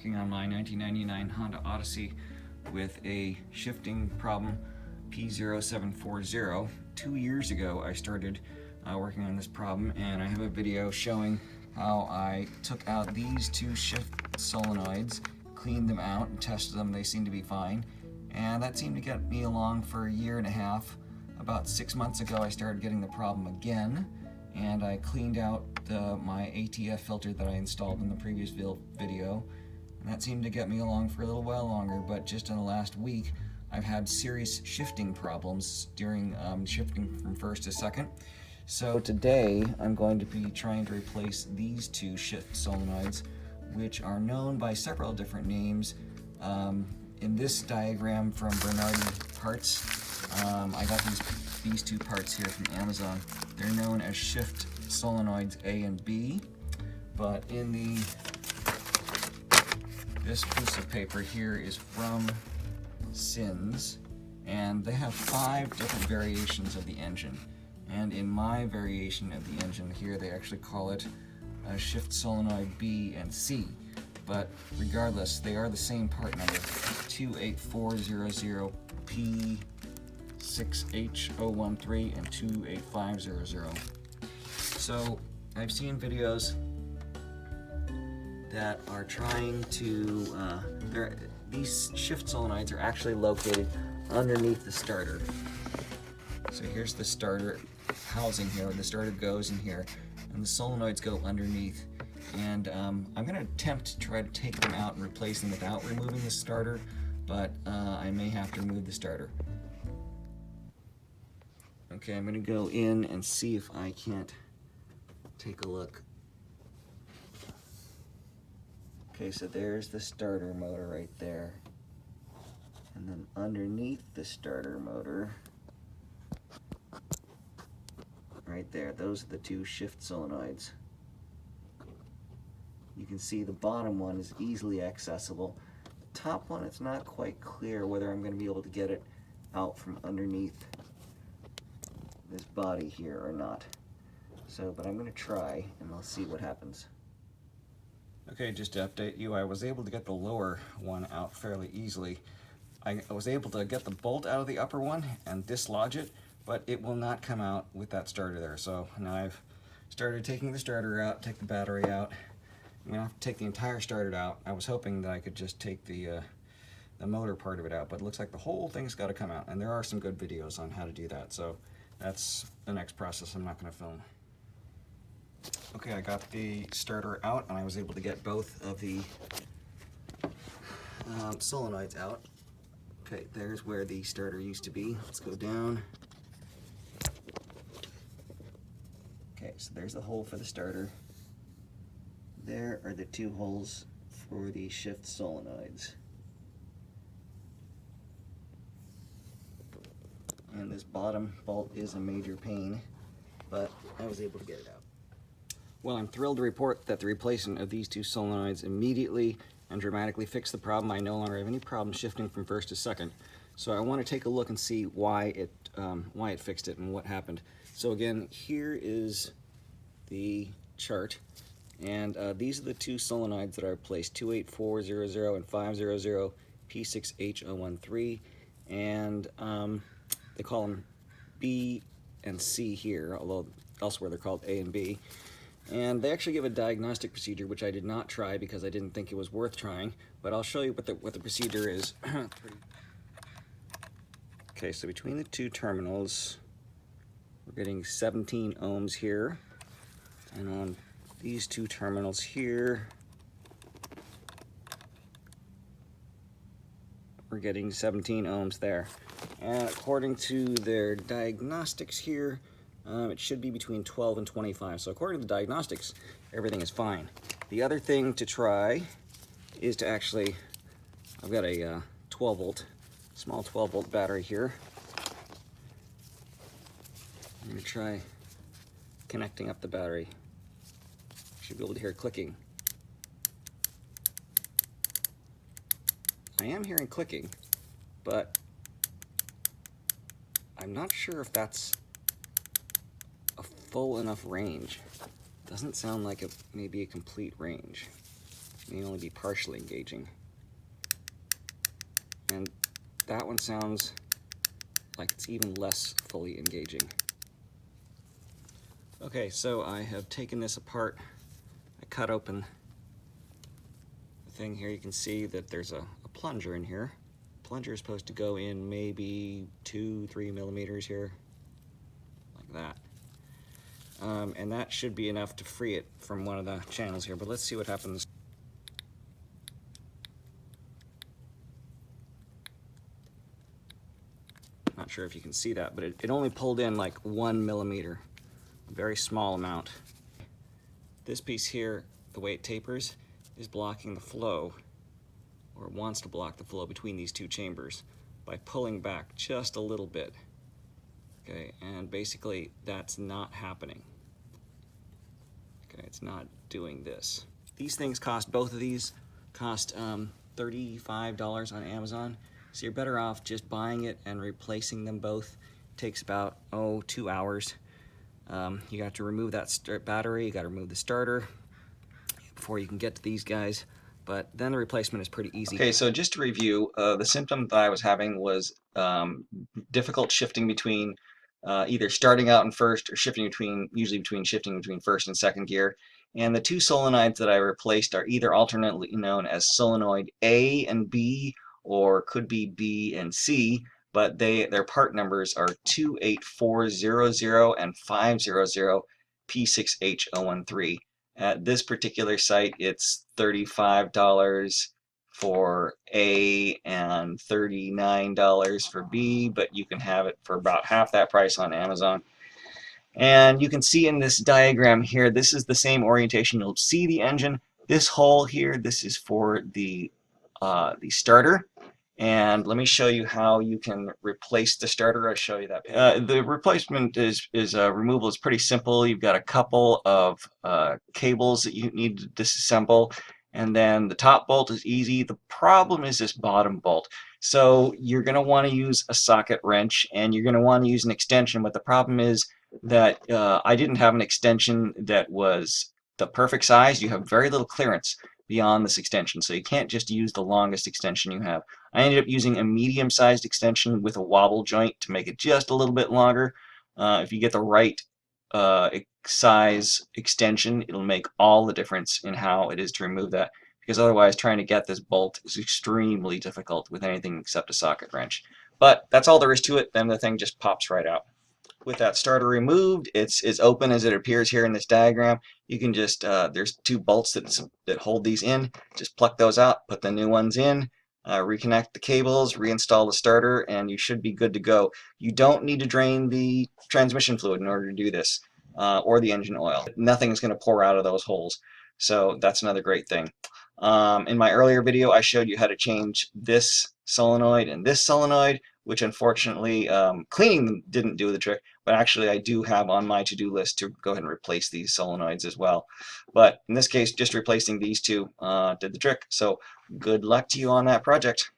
working on my 1999 Honda Odyssey with a shifting problem, P0740. 2 years ago I started working on this problem, and I have a video showing how I took out these two shift solenoids, cleaned them out and tested them. They seem to be fine, and that seemed to get me along for a year and a half. About 6 months ago I started getting the problem again, and I cleaned out my ATF filter that I installed in the previous video, and that seemed to get me along for a little while longer. But just in the last week I've had serious shifting problems during shifting from first to second. So today I'm going to be trying to replace these two shift solenoids, which are known by several different names. In this diagram from Bernardi Parts, I got these two parts here from Amazon. They're known as shift solenoids A and B, but in this piece of paper here is from Sins, and they have 5 different variations of the engine. And in my variation of the engine here, they actually call it shift solenoid B and C. But regardless, they are the same part number, 28400 P0740 and 28500. So I've seen videos that are trying to, these shift solenoids are actually located underneath the starter. So here's the starter housing here. The starter goes in here, and the solenoids go underneath. And I'm going to attempt to try to take them out and replace them without removing the starter, but I may have to remove the starter. Okay, I'm going to go in and see if I can't take a look. Okay, so there's the starter motor right there. And then underneath the starter motor, right there, those are the two shift solenoids. You can see the bottom one is easily accessible. The top one, it's not quite clear whether I'm going to be able to get it out from underneath this body here or not. So, but I'm going to try, and I'll see what happens. Okay, just to update you, I was able to get the lower one out fairly easily. I was able to get the bolt out of the upper one and dislodge it, but it will not come out with that starter there. So now I've started taking the starter out, take the battery out. I'm gonna have to take the entire starter out. I was hoping that I could just take the motor part of it out, but it looks like the whole thing's got to come out, and there are some good videos on how to do that. So that's the next process I'm not going to film. Okay, I got the starter out, and I was able to get both of the solenoids out. Okay, there's where the starter used to be. Let's go down. Okay, so there's the hole for the starter. There are the 2 holes for the shift solenoids. And this bottom bolt is a major pain, but I was able to get it out. Well, I'm thrilled to report that the replacement of these 2 solenoids immediately and dramatically fixed the problem. I no longer have any problem shifting from first to second. So I want to take a look and see why it fixed it and what happened. So again, here is the chart, and these are the 2 solenoids that are placed, 28400 and 500 P6H013, and they call them B and C here, although elsewhere they're called A and B. And they actually give a diagnostic procedure, which I did not try because I didn't think it was worth trying, but I'll show you what the procedure is. Okay, so between the 2 terminals, we're getting 17 ohms here, and on these 2 terminals here, we're getting 17 ohms there. And according to their diagnostics here, it should be between 12 and 25. So according to the diagnostics, everything is fine. The other thing to try is to actually, I've got a 12 volt, small 12 volt battery here. I'm going to try connecting up the battery. You should be able to hear clicking. I am hearing clicking, but I'm not sure if that's a full enough range. Doesn't sound like it may be a complete range. may only be partially engaging. And that one sounds like it's even less fully engaging. Okay, so I have taken this apart. I cut open the thing here. You can see that there's a plunger in here. Plunger is supposed to go in maybe 2-3 millimeters here, like that. And that should be enough to free it from one of the channels here, but let's see what happens. Not sure if you can see that, but it only pulled in like 1 millimeter, a very small amount. This piece here, the way it tapers, is blocking the flow, or wants to block the flow between these two chambers by pulling back just a little bit. Okay, and basically that's not happening. Okay, it's not doing this. These things cost, both of these cost $35 on Amazon. So you're better off just buying it and replacing them both. It takes about 2 hours. You got to remove that battery, you got to remove the starter before you can get to these guys. But then the replacement is pretty easy. Okay, so just to review, the symptom that I was having was difficult shifting between either starting out in first or shifting between, usually shifting between first and second gear. And the two solenoids that I replaced are either alternately known as solenoid A and B, or could be B and C, but their part numbers are 28400 and 500 P6H013. At this particular site, it's $35 for A and $39 for B, but you can have it for about half that price on Amazon. And you can see in this diagram here, this is the same orientation. You'll see the engine. This hole here, this is for the starter. And let me show you how you can replace the starter. I'll show you that. The replacement removal is pretty simple. You've got a couple of cables that you need to disassemble, and then the top bolt is easy. The problem is this bottom bolt. So you're going to want to use a socket wrench, and you're going to want to use an extension, but the problem is that I didn't have an extension that was the perfect size. You have very little clearance beyond this extension, so you can't just use the longest extension you have. I ended up using a medium-sized extension with a wobble joint to make it just a little bit longer. If you get the right size extension, it'll make all the difference in how it is to remove that, because otherwise trying to get this bolt is extremely difficult with anything except a socket wrench. But that's all there is to it. Then the thing just pops right out. With that starter removed, it's as open as it appears here in this diagram. You can just, there's two bolts that hold these in. Just pluck those out, put the new ones in, reconnect the cables, reinstall the starter, and you should be good to go. You don't need to drain the transmission fluid in order to do this, or the engine oil. Nothing's going to pour out of those holes. So that's another great thing. In my earlier video, I showed you how to change this solenoid and this solenoid, which unfortunately cleaning them didn't do the trick, but actually I do have on my to-do list to go ahead and replace these solenoids as well. But in this case, just replacing these two did the trick. So good luck to you on that project.